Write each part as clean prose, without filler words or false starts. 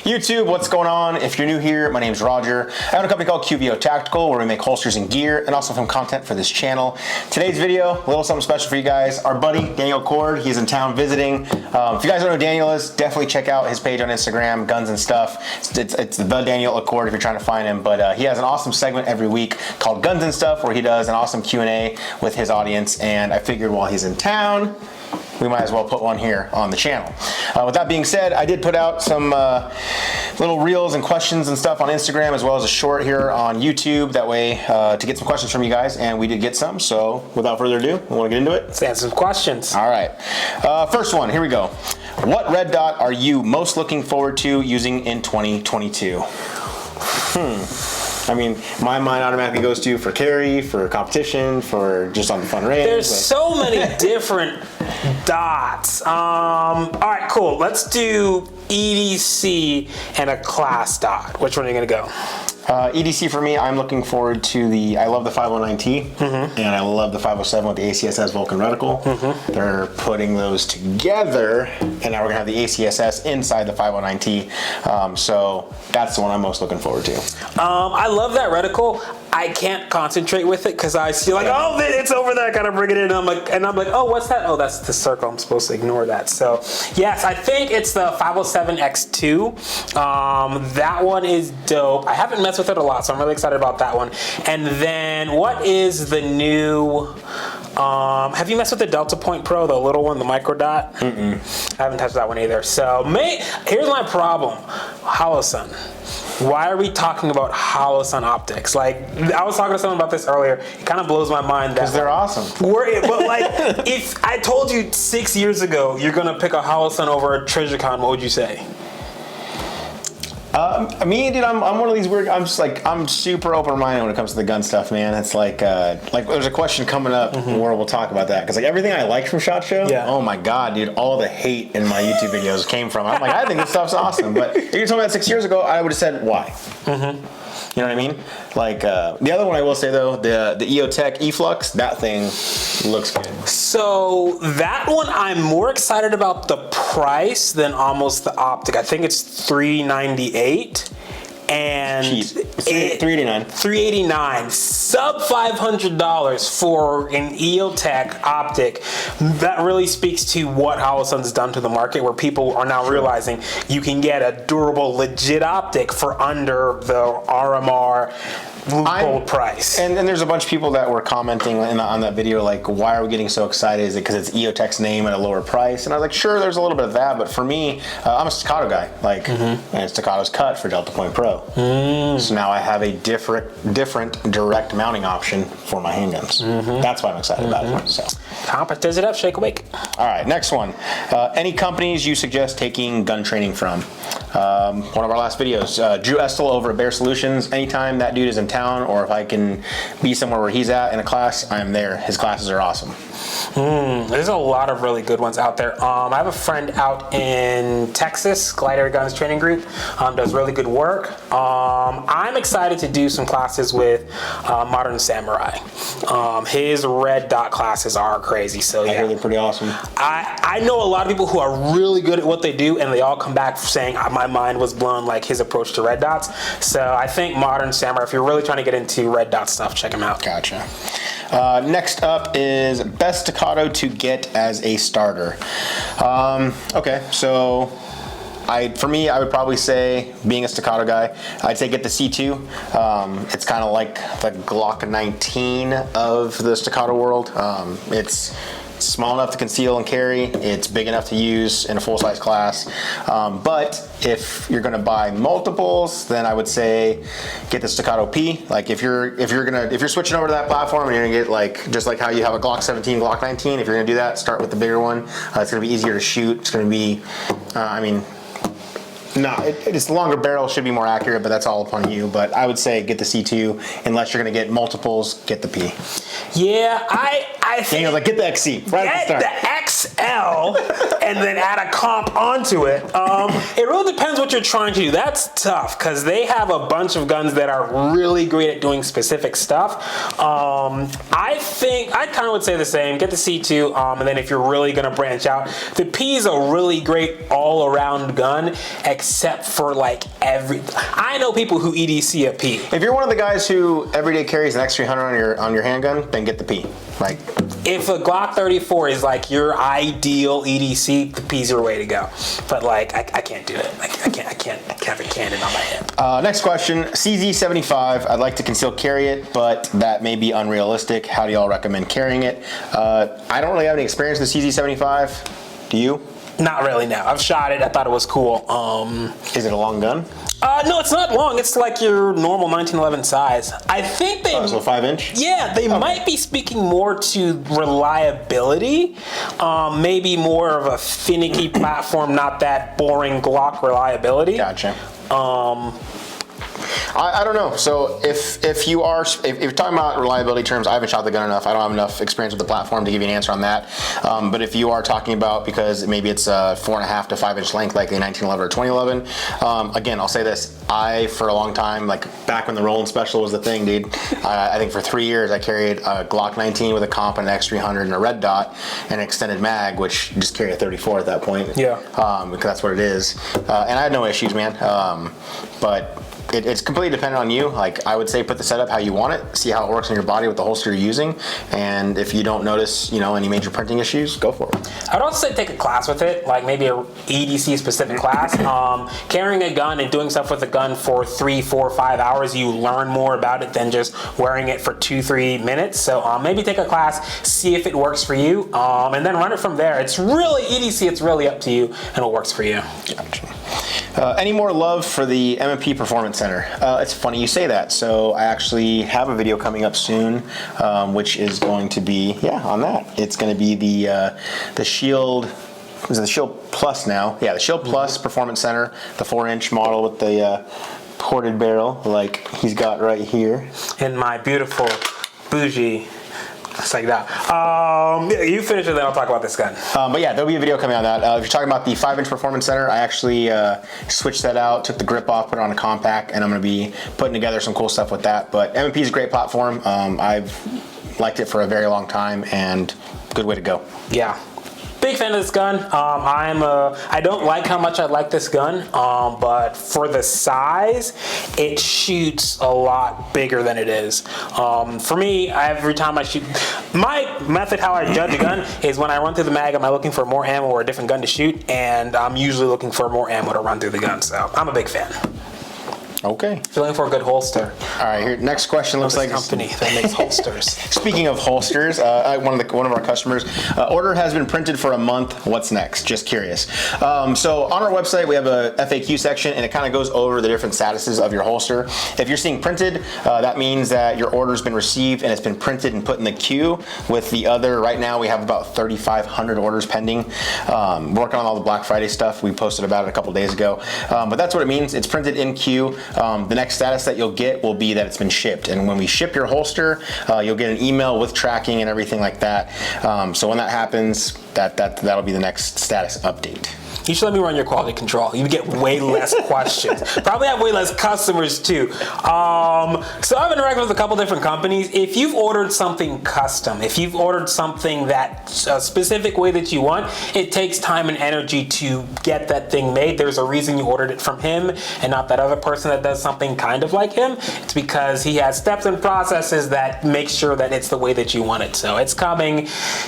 YouTube, what's going on? If you're new here, my name's Roger. I own a company called Q88 Tactical where we make holsters and gear and also film content for this channel. Today's video, a little something special for you guys. Our buddy, Daniel Cord, he's in town visiting. If you guys don't know who Daniel is, definitely check out his page on Instagram, Guns and Stuff. It's the Daniel Accord if you're trying to find him, but he has an awesome segment every week called Guns and Stuff where he does an awesome Q&A with his audience, and I figured while he's in town, we might as well put one here on the channel. With that being said, I did put out some little reels and questions and stuff on Instagram, as well as a short here on YouTube, that way to get some questions from you guys, and we did get some. So without further ado, we want to get into it? Let's answer some questions. All right. First one, here we go. What red dot are you most looking forward to using in 2022? I mean, my mind automatically goes to for carry, for competition, for just on the fun range. There's so many different dots. All right, cool. Let's do EDC and a class dot. Which one are you gonna go? EDC for me, I'm looking forward to I love the 509T, and I love the 507 with the ACSS Vulcan reticle. They're putting those together, and now we're gonna have the ACSS inside the 509T. So that's the one I'm most looking forward to. I love that reticle. I can't concentrate with it because I see like, oh, it's over there. I gotta bring it in. I'm like, oh, what's that? Oh, that's the circle. I'm supposed to ignore that. So yes, I think it's the 507 X2. That one is dope. I haven't messed with it a lot, so I'm really excited about that one. And then what is the new? Have you messed with the Delta Point Pro, the little one, the micro dot? I haven't touched that one either. So here's my problem. Holosun. Why are we talking about Holosun optics? Like, I was talking to someone about this earlier. It kind of blows my mind that because they're awesome. But like, if I told you 6 years ago you're gonna pick a Holosun over a Trijicon, what would you say? Me, dude, I'm one of these weird. I'm super open-minded when it comes to the gun stuff, man. It's like there's a question coming up where we'll talk about that, because like everything I liked from SHOT Show, oh my god, dude, all the hate in my YouTube videos came from. I'm like, I think this stuff's awesome, but if you told me that 6 years ago, I would have said why. You know what I mean? Like the other one I will say though, the EOTech eFlux, that thing looks good. So that one, I'm more excited about the price than almost the optic. I think it's $398. And $389. $389, sub $500 for an EOTech optic. That really speaks to what Holosun's done to the market, where people are now realizing you can get a durable, legit optic for under the RMR loophole price. And there's a bunch of people that were commenting on that video, like, why are we getting so excited? Is it because it's EOTech's name at a lower price? And I was like, sure, there's a little bit of that, but for me, I'm a Staccato guy, like, and Staccato's cut for Delta Point Pro. So now I have a different direct mounting option for my handguns. That's why I'm excited about it. So, Compass it up, shake awake. All right, next one. Any companies you suggest taking gun training from? One of our last videos, Drew Estel over at Bear Solutions. Anytime that dude is in town, or if I can be somewhere where he's at in a class, I'm there. His classes are awesome. There's a lot of really good ones out there. I have a friend out in Texas, Glider Guns Training Group, does really good work. I'm excited to do some classes with Modern Samurai. His red dot classes are crazy. So yeah, I hear they're pretty awesome. I know a lot of people who are really good at what they do, and they all come back saying my mind was blown, like his approach to red dots. So I think Modern Samurai, if you're really trying to get into red dot stuff, check him out. Gotcha. Next up is best Staccato to get as a starter. Okay, so for me, I would probably say, being a Staccato guy, I'd say get the C2. It's kind of like the Glock 19 of the Staccato world. It's small enough to conceal and carry. It's big enough to use in a full-size class. But if you're gonna buy multiples, then I would say get the Staccato P. Like if you're switching over to that platform and you're gonna get like, just like how you have a Glock 17, Glock 19, if you're gonna do that, start with the bigger one. It's gonna be easier to shoot. It's gonna be, it's the longer barrel, should be more accurate, but that's all upon you. But I would say get the C2, unless you're gonna get multiples, get the P. Yeah, I think Daniel's like, get the XC right at the start. The XL and then add a comp onto it. It really depends what you're trying to do. That's tough because they have a bunch of guns that are really great at doing specific stuff. I think I kind of would say the same. Get the C2, and then if you're really gonna branch out, the P is a really great all-around gun, except for like I know people who EDC a P. If you're one of the guys who every day carries an X300 on your handgun, then get the P. Like, if a Glock 34 is like your ideal EDC, the P's your way to go. But like, I can't do it. I can't have a cannon on my hip. Next question, CZ75. I'd like to conceal carry it, but that may be unrealistic. How do y'all recommend carrying it? I don't really have any experience with the CZ75. Do you? Not really, no. I've shot it. I thought it was cool. Is it a long gun? No, it's not long. It's like your normal 1911 size. I think they... so 5-inch? Yeah, they might be speaking more to reliability. Maybe more of a finicky platform, not that boring Glock reliability. Gotcha. I don't know. So if you're talking about reliability terms, I haven't shot the gun enough. I don't have enough experience with the platform to give you an answer on that. But if you are talking about, because maybe it's a 4.5 to 5-inch length like the 1911 or 2011, again, I'll say this. For a long time, like back when the Roland Special was the thing, dude, I think for 3 years I carried a Glock 19 with a comp and an X300 and a red dot and an extended mag, which just carried a 34 at that point. Yeah. Because that's what it is. And I had no issues, man. But it's completely dependent on you. Like, I would say put the setup how you want it, see how it works on your body with the holster you're using, and if you don't notice, any major printing issues, go for it. I'd also say take a class with it, like maybe a EDC specific class. Carrying a gun and doing stuff with a gun for 3, 4, 5 hours, you learn more about it than just wearing it for 2-3 minutes. So maybe take a class, see if it works for you, and then run it from there. It's really EDC, it's really up to you and what works for you. Gotcha. Any more love for the M&P Performance Center? It's funny you say that. So I actually have a video coming up soon, which is going to be, on that. It's going to be the Shield, is it the Shield Plus now? Yeah, the Shield Plus Performance Center, the 4-inch model with the ported barrel like he's got right here. And my beautiful bougie. It's like that. You finish it, then I'll talk about this gun. But yeah, there'll be a video coming on that. If you're talking about the 5-inch Performance Center, I actually switched that out, took the grip off, put it on a compact, and I'm going to be putting together some cool stuff with that. But M&P is a great platform. I've liked it for a very long time, and good way to go. Yeah. Big fan of this gun. I don't like how much I like this gun, but for the size, it shoots a lot bigger than it is. For me, every time I shoot, my method how I judge a gun is when I run through the mag, am I looking for more ammo or a different gun to shoot? And I'm usually looking for more ammo to run through the gun, so I'm a big fan. Okay. Feeling for a good holster. All right, here, next question looks like company that makes holsters. Speaking of holsters, one of our customers, order has been printed for a month. What's next? Just curious. So on our website, we have a FAQ section, and it kind of goes over the different statuses of your holster. If you're seeing printed, that means that your order's been received and it's been printed and put in the queue. With the other, right now we have about 3,500 orders pending. Working on all the Black Friday stuff. We posted about it a couple days ago. But that's what it means. It's printed in queue. The next status that you'll get will be that it's been shipped, and when we ship your holster, you'll get an email with tracking and everything like that. So when that happens, that'll be the next status update. You should let me run your quality control. You get way less questions. Probably have way less customers too. So I've interacted with a couple different companies. If you've ordered something custom, if you've ordered something that's a specific way that you want, it takes time and energy to get that thing made. There's a reason you ordered it from him and not that other person that does something kind of like him. It's because he has steps and processes that make sure that it's the way that you want it. So it's coming.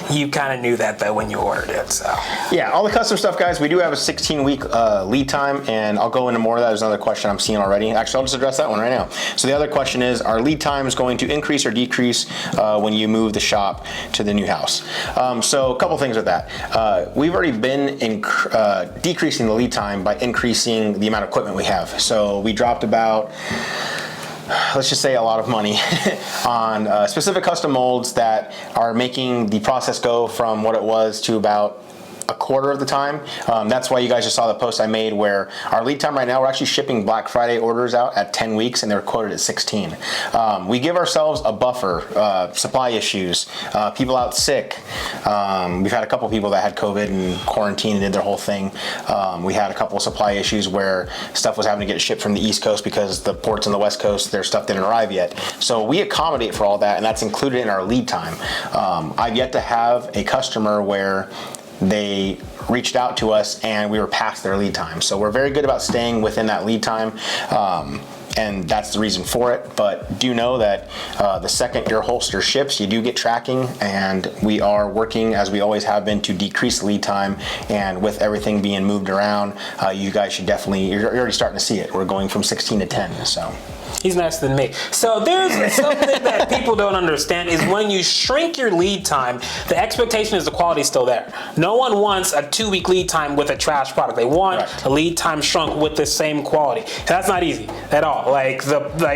You kind of knew that though when you ordered it. So yeah, all the custom stuff, guys, we do have a 16-week lead time, and I'll go into more of that. There's another question I'm seeing already. Actually, I'll just address that one right now. So the other question is, are lead times going to increase or decrease when you move the shop to the new house? So a couple things with that. We've already been decreasing the lead time by increasing the amount of equipment we have. So we dropped about, let's just say, a lot of money on specific custom molds that are making the process go from what it was to about a quarter of the time. That's why you guys just saw the post I made where our lead time right now, we're actually shipping Black Friday orders out at 10 weeks and they're quoted at 16. We give ourselves a buffer, supply issues, people out sick. We've had a couple people that had COVID and quarantined and did their whole thing. We had a couple of supply issues where stuff was having to get shipped from the East Coast because the ports on the West Coast, their stuff didn't arrive yet. So we accommodate for all that, and that's included in our lead time. I've yet to have a customer where they reached out to us and we were past their lead time. So we're very good about staying within that lead time. And that's the reason for it. But do know that the second your holster ships, you do get tracking, and we are working, as we always have been, to decrease lead time. And with everything being moved around, you guys should definitely, you're already starting to see it. We're going from 16 to 10, so. He's nicer than me. So there's something that people don't understand is when you shrink your lead time, the expectation is the quality's still there. No one wants a 2-week lead time with a trash product. They want a lead time shrunk with the same quality. That's not easy at all. Like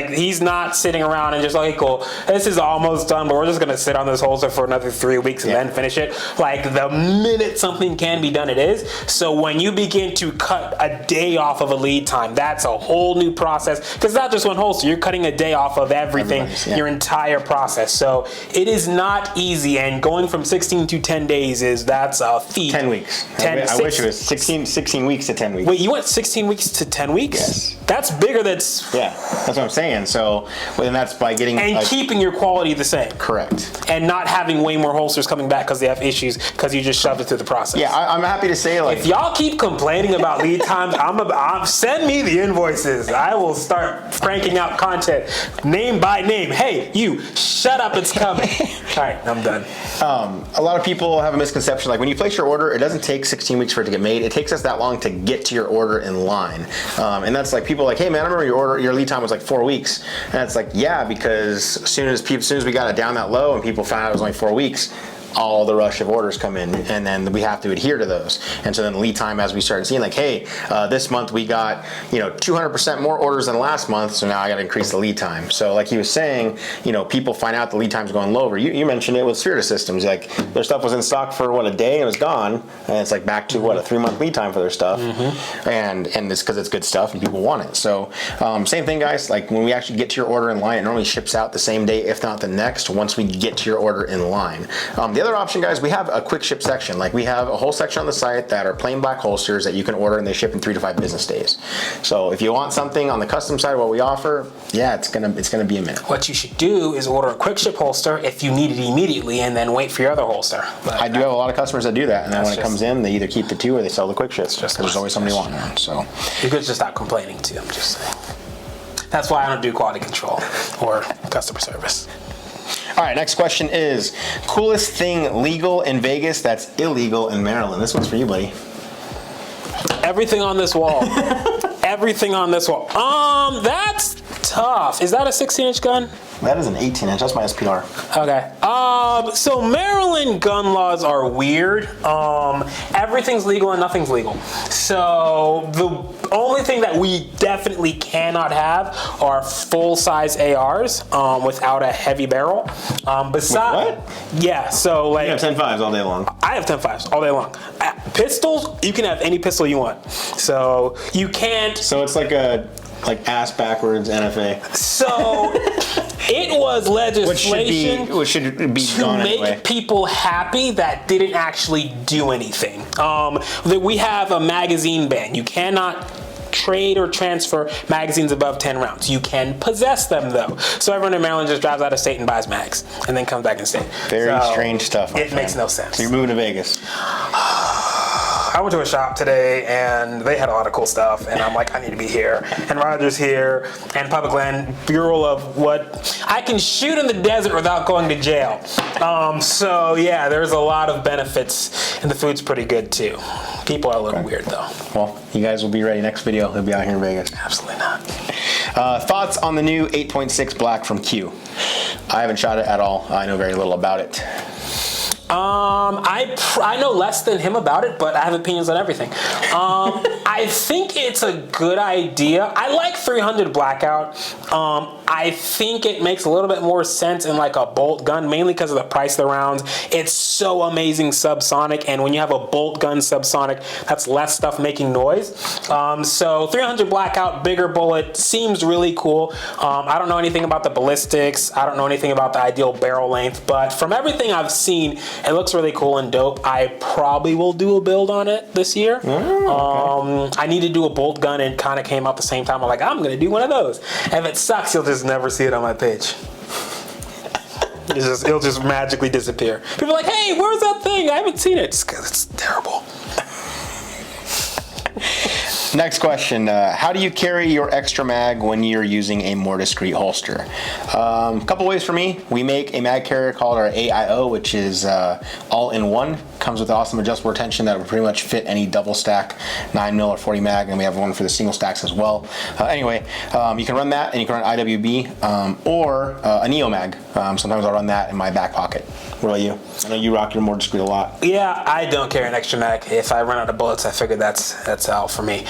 he's not sitting around and just like, cool, this is almost done, but we're just gonna sit on this holster for another 3 weeks and then finish it. Like the minute something can be done, it is. So when you begin to cut a day off of a lead time, that's a whole new process, because it's not just one holster. You're cutting a day off of everything, your entire process. So it is not easy, and going from 16 to 10 days that's a feat. 10 weeks. I wish it was 16 weeks to 10 weeks. Wait, you went 16 weeks to 10 weeks? Yes. That's bigger. That's what I'm saying. So, and that's by getting keeping your quality the same. Correct. And not having way more holsters coming back because they have issues because you just shoved it through the process. Yeah, I'm happy to say, like, if y'all keep complaining about lead times, send me the invoices. I will start cranking out content name by name. Hey, you, shut up, it's coming. All right, I'm done. A lot of people have a misconception, like when you place your order, it doesn't take 16 weeks for it to get made. It takes us that long to get to your order in line. And that's like, people are like, hey man, I remember your lead time was like 4 weeks. And it's like, yeah, because as soon as we got it down that low and people found out it was only 4 weeks, all the rush of orders come in, and then we have to adhere to those. And so then lead time, as we started seeing, like, hey, this month we got 200% more orders than last month, so now I got to increase the lead time. So like he was saying, people find out the lead time's going lower. You mentioned it with Sphere Systems, like their stuff was in stock for a day and it was gone, and it's like back to a 3-month lead time for their stuff, and it's because it's good stuff and people want it. So same thing, guys. Like when we actually get to your order in line, it normally ships out the same day, if not the next, once we get to your order in line. The other option, guys, we have a quick ship section. Like we have a whole section on the site that are plain black holsters that you can order, and they ship in 3 to 5 business days. So if you want something on the custom side of what we offer, it's gonna be a minute. What you should do is order a quick ship holster if you need it immediately, and then wait for your other holster. But I do have a lot of customers that do that, and then when it comes in, they either keep the 2 or they sell the quick ships, because there's always somebody wanting one. So you could just stop complaining too. I'm just saying. That's why I don't do quality control or customer service. All right, next question is, coolest thing legal in Vegas that's illegal in Maryland? This one's for you, buddy. Everything on this wall. Everything on this wall. That's tough. Is that a 16-inch gun? That is an 18-inch. That's my SPR. Okay. So Maryland gun laws are weird. Everything's legal and nothing's legal. So the only thing that we definitely cannot have are full-size ARs without a heavy barrel. Besides, what? Yeah. So like, you have 10.5s all day long. I have 10.5s all day long. Pistols, you can have any pistol you want. So you can't. So it's like ass backwards NFA. So it was legislation which should be to gone make anyway. people happy that didn't actually do anything. That we have a magazine ban. You cannot trade or transfer magazines above 10 rounds. You can possess them though. So everyone in Maryland just drives out of state and buys mags and then comes back in state. Very strange stuff. It makes no sense. So you're moving to Vegas. I went to a shop today and they had a lot of cool stuff, and I'm like, I need to be here. And Roger's here, and Public Land Bureau of what I can shoot in the desert without going to jail. So yeah, there's a lot of benefits, and the food's pretty good too. People are a little weird though. Well, you guys will be ready next video. He'll be out here in Vegas. Absolutely not. Thoughts on the new 8.6 Black from Q? I haven't shot it at all. I know very little about it. I know less than him about it, but I have opinions on everything. I think it's a good idea. I like 300 blackout. I think it makes a little bit more sense in like a bolt gun, mainly because of the price of the rounds. It's so amazing subsonic, and when you have a bolt gun subsonic, that's less stuff making noise. So 300 blackout, bigger bullet, seems really cool. I don't know anything about the ballistics. I don't know anything about the ideal barrel length, but from everything I've seen, it looks really cool and dope. I probably will do a build on it this year. Okay. I need to do a bolt gun, and kind of came out the same time. I'm like, I'm gonna do one of those. If it sucks, you'll just never see it on my page. It'll just magically disappear. People are like, hey, where's that thing? I haven't seen it. Just because it's terrible. Next question, how do you carry your extra mag when you're using a more discreet holster? A couple ways for me. We make a mag carrier called our AIO, which is all-in-one. Comes with awesome adjustable retention that will pretty much fit any double stack 9mm or 40 mag, and we have one for the single stacks as well. Anyway, you can run that, and you can run IWB or a Neo mag. Sometimes I'll run that in my back pocket. What about you? I know you rock your more discreet a lot. Yeah, I don't carry an extra mag. If I run out of bullets, I figure that's out for me.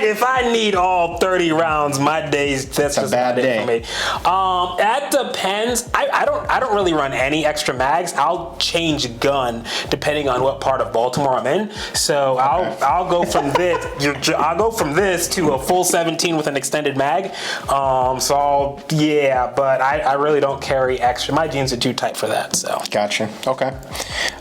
If I need all 30 rounds, my days, that's just a bad day for me. That depends. I don't really run any extra mags. I'll change gun depending on what part of Baltimore I'm in. So I'll go from this. I'll go from this to a full 17 with an extended mag. But I really don't carry extra. My jeans are too tight for that. So gotcha. Okay.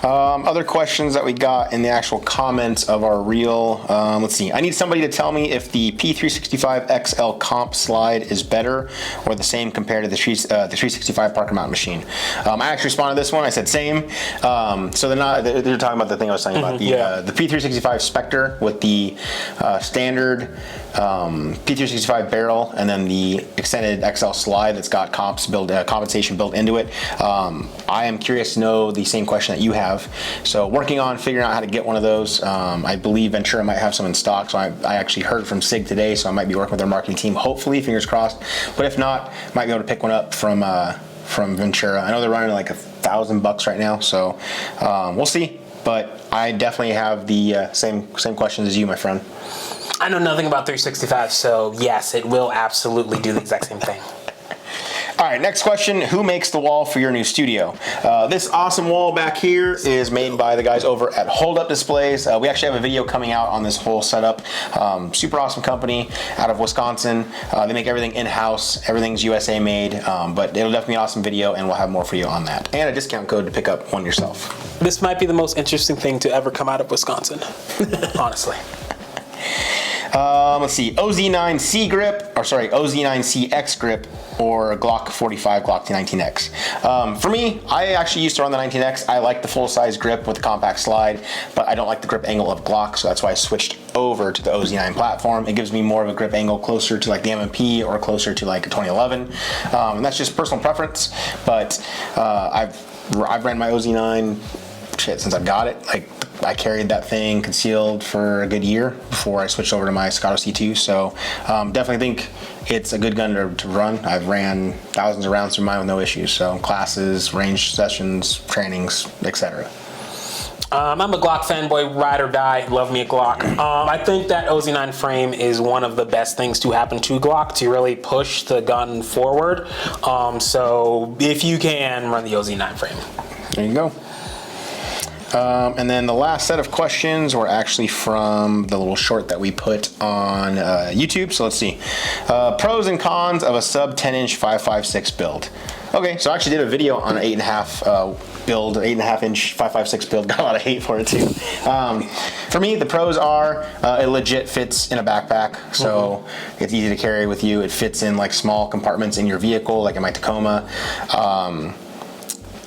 Other questions that we got in the actual comments of our reel. Let's see. I need somebody to tell me if the P365 XL comp slide is better or the same compared to the 365 Parker Mountain machine. I actually responded to this one. I said same. So they're talking about the thing I was talking about. The P365 Spectre with the standard P365 barrel and then the extended XL slide that's got compensation built into it. I am curious to know the same question that you have. So working on figuring out how to get one of those. I believe Ventura might have some in stock. So I actually heard from SIG today, so I might be working with their marketing team. Hopefully, fingers crossed. But if not, might be able to pick one up from Ventura. I know they're running like $1,000 right now, so we'll see. But I definitely have the same questions as you, my friend. I know nothing about 365, so yes, it will absolutely do the exact same thing. All right, next question. Who makes the wall for your new studio? This awesome wall back here is made by the guys over at Hold Up Displays. We actually have a video coming out on this whole setup. Super awesome company out of Wisconsin. They make everything in-house. Everything's USA made, but it'll definitely be an awesome video, and we'll have more for you on that. And a discount code to pick up one yourself. This might be the most interesting thing to ever come out of Wisconsin, honestly. Let's see, OZ9C grip, or sorry, OZ9CX grip, or Glock 45, Glock 19X. For me, I actually used to run the 19X. I like the full-size grip with the compact slide, but I don't like the grip angle of Glock, so that's why I switched over to the OZ9 platform. It gives me more of a grip angle closer to like the MMP or closer to like a 2011, and that's just personal preference. But I've ran my OZ9 since I've got it. Like, I carried that thing concealed for a good year before I switched over to my Staccato C2. So definitely think it's a good gun to run. I've ran thousands of rounds through mine with no issues. So classes, range sessions, trainings, etc. I'm a Glock fanboy, ride or die, love me a Glock. I think that OZ9 frame is one of the best things to happen to Glock to really push the gun forward. So if you can, run the OZ9 frame. There you go. And then the last set of questions were actually from the little short that we put on YouTube. So let's see. Pros and cons of a sub 10-inch 5.56 build. Okay, so I actually did a video on an 8.5 build, 8.5-inch 5.56 build. Got a lot of hate for it too. For me, the pros are it legit fits in a backpack, so it's easy to carry with you. It fits in like small compartments in your vehicle, like in my Tacoma.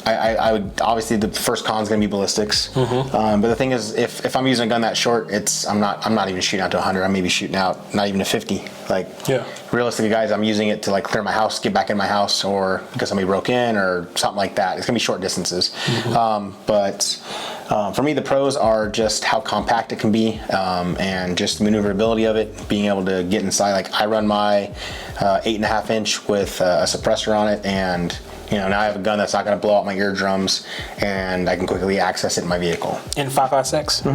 I would obviously the first con is going to be ballistics, but the thing is, if I'm using a gun that short, I'm not even shooting out to 100. I'm maybe shooting out not even to 50. Like, realistically, guys, I'm using it to like clear my house, get back in my house, or because somebody broke in or something like that. It's gonna be short distances. But for me, the pros are just how compact it can be, and just the maneuverability of it, being able to get inside. Like, I run my 8.5-inch with a suppressor on it, and now I have a gun that's not going to blow out my eardrums, and I can quickly access it in my vehicle. In 5.56?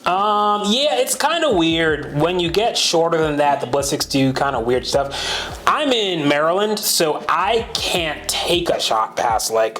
Yeah, it's kind of weird. When you get shorter than that, the ballistics do kind of weird stuff. I'm in Maryland, so I can't take a shot past like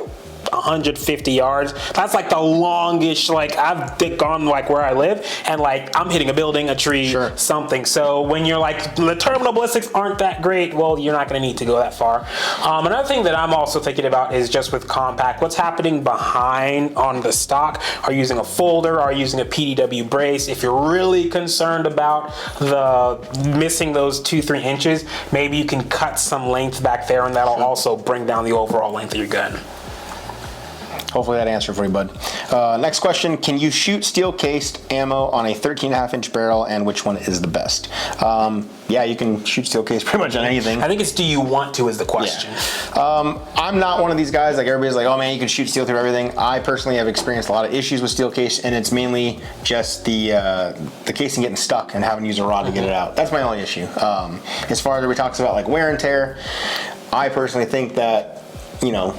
150 yards. That's like the longest, like I've gone like where I live, and like I'm hitting a building, a tree, Sure. something. So when you're like, the terminal ballistics aren't that great, well, you're not going to need to go that far. Another thing that I'm also thinking about is just with compact, what's happening behind on the stock. Are you using a folder? Are you using a PDW brace? If you're really concerned about the missing those 2-3 inches, maybe you can cut some length back there, and that'll also bring down the overall length of your gun. Hopefully that answered for you, bud. Next question, can you shoot steel-cased ammo on a 13.5-inch barrel, and which one is the best? Yeah, you can shoot steel-cased pretty much on anything. I think it's do you want to is the question. Yeah. I'm not one of these guys, like everybody's like, oh man, you can shoot steel through everything. I personally have experienced a lot of issues with steel case, and it's mainly just the casing getting stuck and having to use a rod to get it out. That's my only issue. As far as we talks about like wear and tear, I personally think that, you know,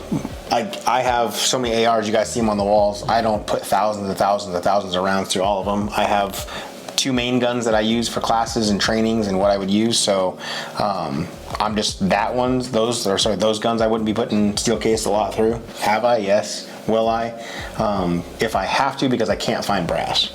I have so many ARs, you guys see them on the walls. I don't put thousands and thousands and thousands of rounds through all of them. I have 2 main guns that I use for classes and trainings and what I would use. So I'm just those guns I wouldn't be putting steel case a lot through. Have I? Yes. Will I? If I have to, because I can't find brass.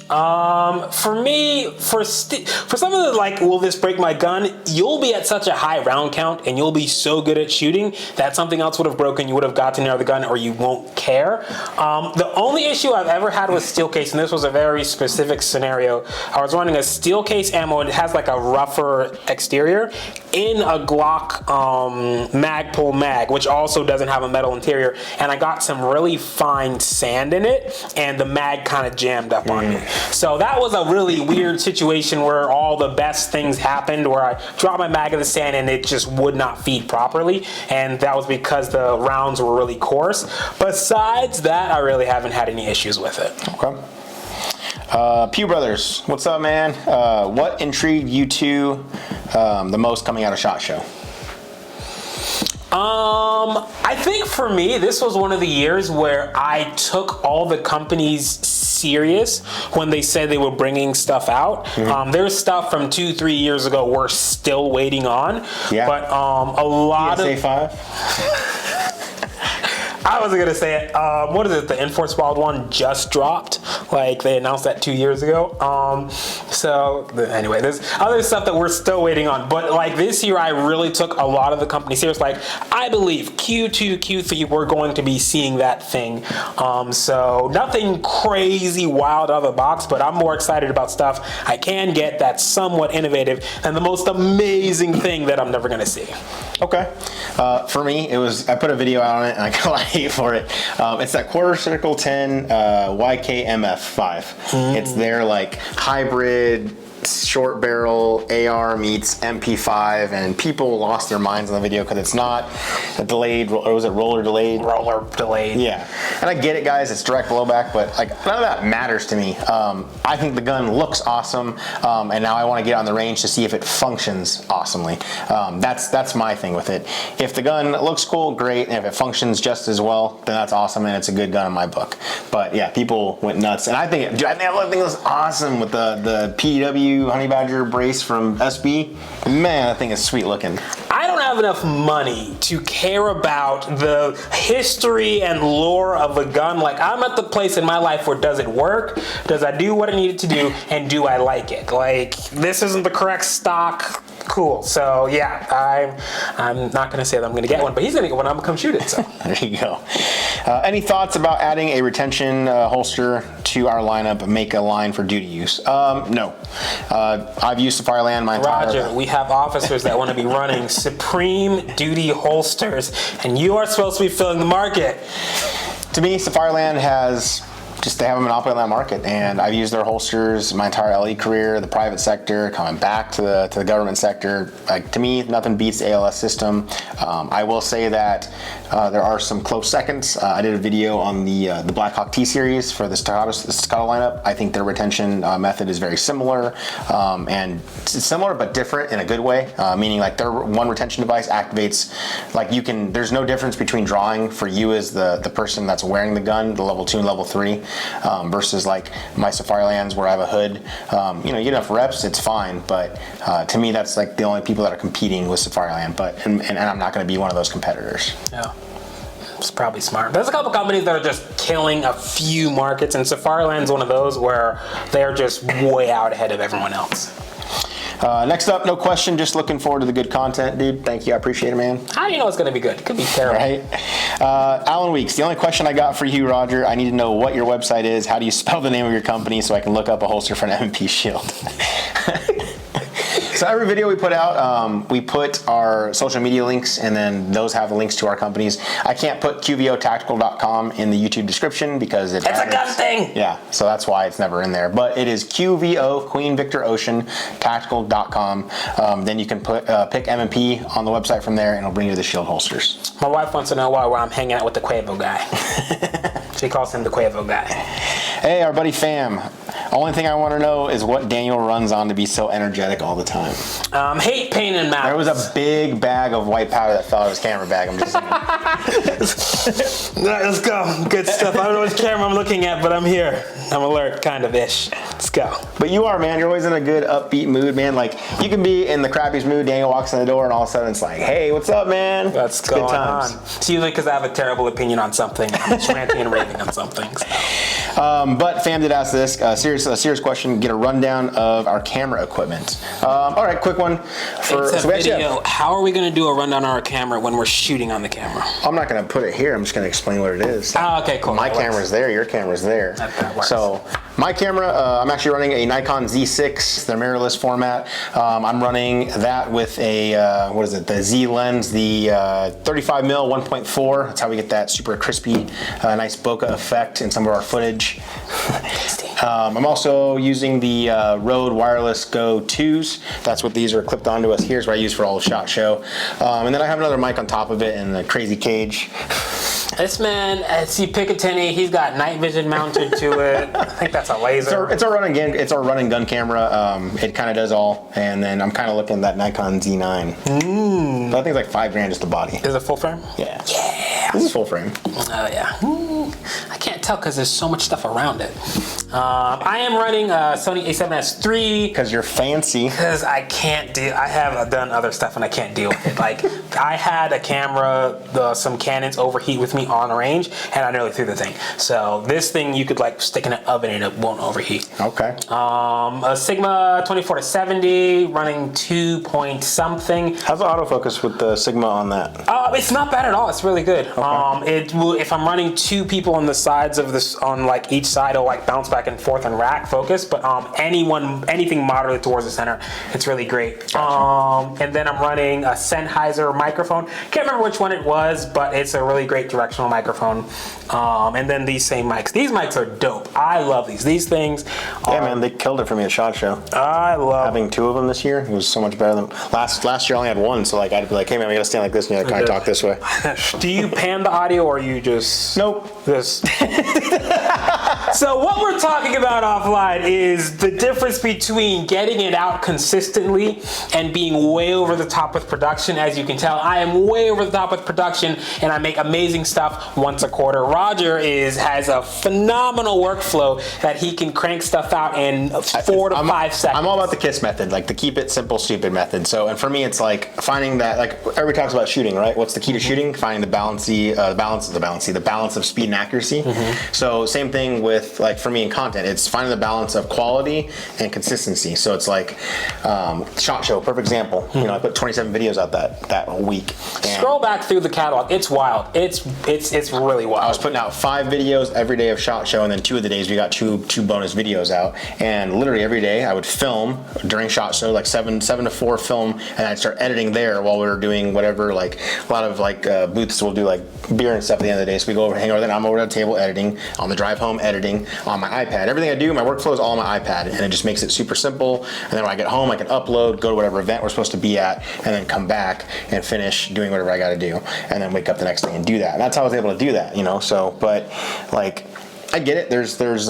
For me, for some of the like, will this break my gun? You'll be at such a high round count and you'll be so good at shooting that something else would have broken, you would have gotten near the gun, or you won't care. The only issue I've ever had with steel case, and this was a very specific scenario, I was running a steel case ammo and it has like a rougher exterior in a Glock Magpul mag, which also doesn't have a metal interior, and I got some really fine sand in it and the mag kind of jammed up on me. So that was a really weird situation where all the best things happened, where I dropped my mag in the sand and it just would not feed properly, and that was because the rounds were really coarse. Besides that, I really haven't had any issues with it. Okay. Pew Brothers, what's up, man? What intrigued you two the most coming out of SHOT Show? I think for me, this was one of the years where I took all the companies serious when they said they were bringing stuff out. There's stuff from 2-3 years ago we're still waiting on. Yeah. But a lot PSA of 5? I wasn't gonna say it. What is it? The Enforce Wild one just dropped. Like they announced that 2 years ago. Anyway, there's other stuff that we're still waiting on. But like this year, I really took a lot of the companies serious. Like I believe Q2, Q3, we're going to be seeing that thing. So nothing crazy wild out of the box, but I'm more excited about stuff I can get that's somewhat innovative than the most amazing thing that I'm never gonna see. Okay. For me, I put a video out on it and I got a lot of hate for it. It's that quarter circle 10 YKMF5. It's their like hybrid short barrel AR meets MP5, and people lost their minds on the video because it's not a delayed, or was it roller delayed? Roller delayed. Yeah, and I get it, guys, it's direct blowback, but like none of that matters to me. I think the gun looks awesome, and now I want to get on the range to see if it functions awesomely. That's my thing with it. If the gun looks cool, great, and if it functions just as well, then that's awesome, and it's a good gun in my book. But yeah, people went nuts, and I think it was awesome with the PW Honey Badger brace from SB. Man, that thing is sweet looking. I don't have enough money to care about the history and lore of a gun. Like I'm at the place in my life where does it work? Does I do what I need it to do? And do I like it? Like this isn't the correct stock. Cool. So yeah, I'm not gonna say that I'm gonna get one, but he's gonna get one. I'm gonna come shoot it. So there you go. Any thoughts about adding a retention holster to our lineup? Make a line for duty use? No. I've used Safireland my entire. Roger. We have officers that want to be running Supreme duty holsters, and you are supposed to be filling the market. To me, Safireland they have a monopoly on that market, and I've used their holsters my entire LE career, the private sector, coming back to the government sector. Like to me, nothing beats the ALS system. I will say that there are some close seconds. I did a video on the Blackhawk T series for the Staccato lineup. I think their retention method is very similar, and it's similar but different in a good way. Meaning like their one retention device activates, like there's no difference between drawing for you as the person that's wearing the gun, the level 2 and level 3. versus like my Safarilands where I have a hood. You know, you get enough reps, it's fine, but to me that's like the only people that are competing with Safariland, and I'm not going to be one of those competitors. Yeah. It's probably smart. There's a couple companies that are just killing a few markets, and Safariland's one of those where they're just way out ahead of everyone else. Next up, no question, just looking forward to the good content, dude. Thank you, I appreciate it, man. How do you know it's going to be good? It could be terrible. Right? Alan Weeks, the only question I got for you, Roger, I need to know what your website is. How do you spell the name of your company so I can look up a holster for an MP Shield? So every video we put out, we put our social media links, and then those have the links to our companies. I can't put QVOtactical.com in the YouTube description because it's a gun thing. Yeah, so that's why it's never in there. But it is QVO, Queen Victor Ocean, Tactical.com. Then you can pick M&P on the website from there, and it'll bring you the shield holsters. My wife wants to know why I'm hanging out with the Quavo guy. She calls him the Quavo guy. Hey, our buddy Fam. Only thing I want to know is what Daniel runs on to be so energetic all the time. Hate, pain, and malice. There was a big bag of white powder that fell out of his camera bag. I'm just saying. All right, let's go. Good stuff. I don't know which camera I'm looking at, but I'm here. I'm alert, kind of ish. Let's go. But you are, man. You're always in a good, upbeat mood, man. Like, you can be in the crappiest mood. Daniel walks in the door, and all of a sudden it's like, hey, what's up, man? What's going on? It's usually because I have a terrible opinion on something. I'm just ranting and raving on something. So. But Fam did ask this serious question. Get a rundown of our camera equipment. All right, quick one. It's a video. How are we going to do a rundown on our camera when we're shooting on the camera? I'm not going to put it here. I'm just going to explain what it is. Oh, okay, cool. My camera's there. Your camera's there. That works. So my camera, I'm actually running a Nikon Z6, the mirrorless format. I'm running that with a, what is it, the Z lens, the 35mm 1.4. That's how we get that super crispy, nice bokeh effect in some of our footage. I'm also using the Rode Wireless Go 2s. That's what these are clipped onto us. Here's what I use for all of SHOT Show. And then I have another mic on top of it and a crazy cage. This man, see Picatinny, he's got night vision mounted to it. I think that's a laser. It's our run and gun camera. It kind of does all. And then I'm kind of looking at that Nikon Z9. But I think it's like $5,000 just the body. Is it full frame? Yeah. Yeah. This is full frame. Oh yeah. I can't tell because there's so much stuff around it. I am running Sony A7S III. Because you're fancy. Because I can't deal. I have done other stuff and I can't deal with it. Like I had a camera, some Canons overheat with me on range, and I nearly threw the thing. So this thing you could like stick in an oven and it won't overheat. Okay. A Sigma 24-70 running 2 point something. How's the autofocus with the Sigma on that? It's not bad at all. It's really good. Okay. It will, if I'm running two people on the sides of this, on like each side, it'll like bounce back and forth and rack focus. But anything moderately towards the center, it's really great. Gotcha. And then I'm running a Sennheiser microphone. Can't remember which one it was, but it's a really great directional microphone. And then these same mics. These mics are dope. I love these. These things. Yeah, man, they killed it for me at SHOT Show. I love having two of them this year. It was so much better than last year. I only had one, so like I'd be like, hey man, we gotta stand like this, and you gotta kind of talk this way. Do you pan the audio or you just this? So what we're talking about offline is the difference between getting it out consistently and being way over the top with production. As you can tell, I am way over the top with production, and I make amazing stuff once a quarter. Roger has a phenomenal workflow that he can crank stuff out in 4 to 5 seconds. I'm all about the KISS method, like the keep it simple, stupid method. So, and for me, it's like finding that, like everybody talks about shooting, right? What's the key to shooting? Finding the balance of speed and accuracy. So same thing with, like, for me in content, it's finding the balance of quality and consistency. So it's like SHOT Show, perfect example. You know, I put 27 videos out that whole week. Scroll back through the catalog. It's wild. It's really wild. I was putting out 5 videos every day of SHOT Show, and then 2 of the days we got two bonus videos out. And literally every day I would film during SHOT Show, like 7 to 4 film, and I'd start editing there while we were doing whatever. Like a lot of like booths will do like beer and stuff at the end of the day. So we go over, hang over there, and I'm over at the table editing, on the drive home editing, on my iPad. Everything I do, my workflow is all on my iPad, and it just makes it super simple. And then when I get home, I can upload, go to whatever event we're supposed to be at, and then come back and finish doing whatever I got to do, and then wake up the next day and do that. And that's how I was able to do that, you know. So, but like, I get it. There's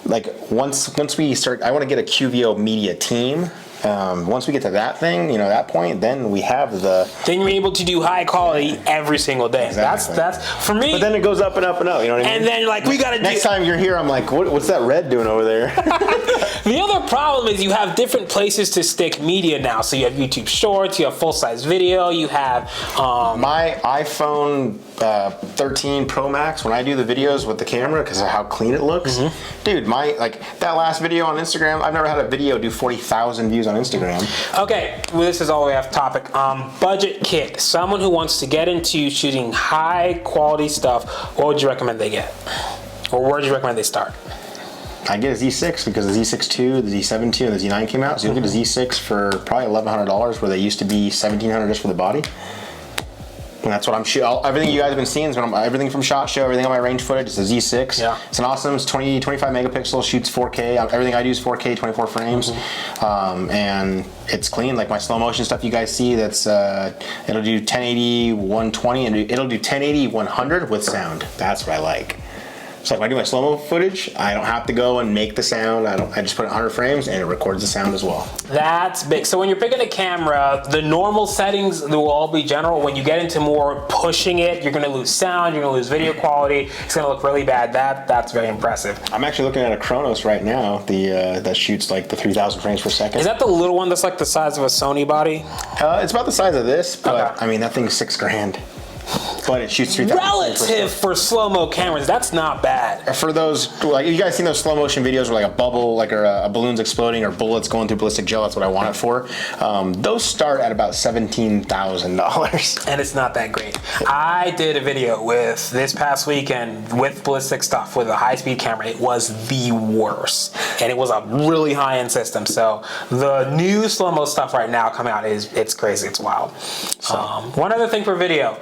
like once we start, I want to get a QVO media team. Once we get to that thing, you know, that point, then we have the. Then you're able to do high quality every single day. Exactly. That's for me. But then it goes up and up and up. You know what I mean? And then you're like, we gotta. Next time you're here, I'm like, what's that red doing over there? The other problem is you have different places to stick media now. So you have YouTube Shorts, you have full-size video, you have my iPhone 13 Pro Max. When I do the videos with the camera, because of how clean it looks, dude, that last video on Instagram, I've never had a video do 40,000 views on Instagram. Okay, well, this is all the way off topic. Budget kit. Someone who wants to get into shooting high-quality stuff, what would you recommend they get, or where would you recommend they start? I get a Z6 because the Z6 II, the Z7 II, and the Z9 came out. So you'll get a Z6 for probably $1,100, where they used to be $1,700 just for the body. And that's what I'm shooting. Everything you guys have been seeing is everything from SHOT Show, everything on my range footage. It's a Z6. Yeah. It's an awesome. It's 25 megapixels, shoots 4K. Everything I do is 4K, 24 frames, and it's clean. Like my slow motion stuff you guys see, that's it'll do 1080, 120, and it'll do 1080, 100 with sound. That's what I like. So like when I do my slow-mo footage, I don't have to go and make the sound. I just put it in 100 frames and it records the sound as well. That's big. So when you're picking a camera, the normal settings will all be general. When you get into more pushing it, you're gonna lose sound, you're gonna lose video quality. It's gonna look really bad. That's very impressive. I'm actually looking at a Chronos right now, that shoots like the 3,000 frames per second. Is that the little one that's like the size of a Sony body? It's about the size of this, but Okay. I mean, that thing's $6,000. But it shoots 3,000 Relative for slow-mo cameras, that's not bad. For those, like, you guys seen those slow motion videos where like a bubble, like a balloon's exploding or bullets going through ballistic gel? That's what I want it for. Those start at about $17,000. And it's not that great. I did a video with this past weekend with ballistic stuff with a high-speed camera. It was the worst, and it was a really high-end system. So the new slow-mo stuff right now coming out it's crazy. It's wild. One other thing for video.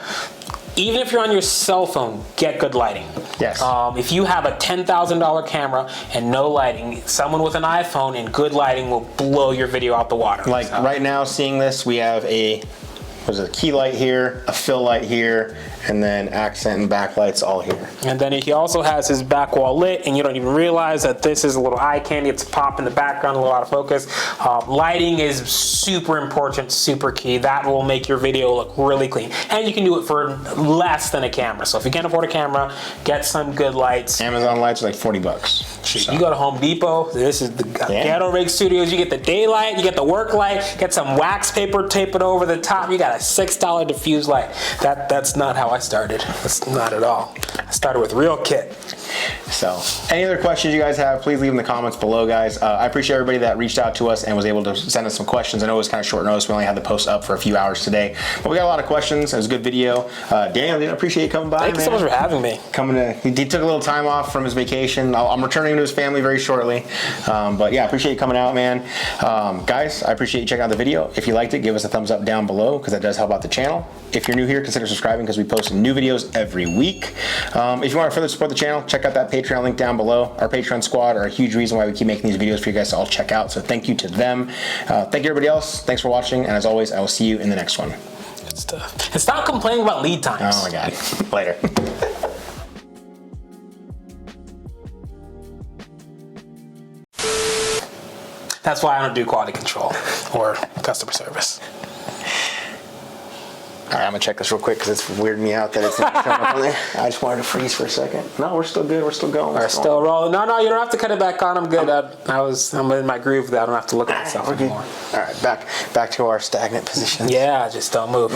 Even if you're on your cell phone, get good lighting. Yes. If you have a $10,000 camera and no lighting, someone with an iPhone and good lighting will blow your video out the water. Like right now, seeing this, we have a key light here, a fill light here, and then accent and backlights all here. And then he also has his back wall lit, and you don't even realize that this is a little eye candy. It's a pop in the background, a little out of focus. Lighting is super important, super key. That will make your video look really clean. And you can do it for less than a camera. So if you can't afford a camera, get some good lights. Amazon lights are like $40. So. You go to Home Depot, this is the Ghetto Rig Studios, you get the daylight, you get the work light, get some wax paper, tape it over the top, you got a $6 diffuse light. That's not how I started. That's not at all. I started with real kit. So, any other questions you guys have, please leave them in the comments below, guys. I appreciate everybody that reached out to us and was able to send us some questions. I know it was kind of short notice. We only had the post up for a few hours today, but we got a lot of questions. It was a good video. Daniel, I appreciate you coming by. Thank you so much for having me. He took a little time off from his vacation. I'm returning to his family very shortly. But yeah, I appreciate you coming out, man. Guys, I appreciate you checking out the video. If you liked it, give us a thumbs up down below because that does help out the channel. If you're new here, consider subscribing because we post new videos every week. If you want to further support the channel, check out that Patreon link down below. Our Patreon squad are a huge reason why we keep making these videos for you guys to all check out. So thank you to them. Thank you everybody else. Thanks for watching. And as always, I will see you in the next one. Good stuff. And stop complaining about lead times. Oh my God. Later. That's why I don't do quality control or customer service. All right, I'm gonna check this real quick because it's weirding me out that it's not showing up on there. I just wanted to freeze for a second. No, we're still good. We're still going. We're still rolling. No, you don't have to cut it back on. I'm good. I'm in my groove. I don't have to look at myself anymore. All right, back to our stagnant position. Yeah, just don't move.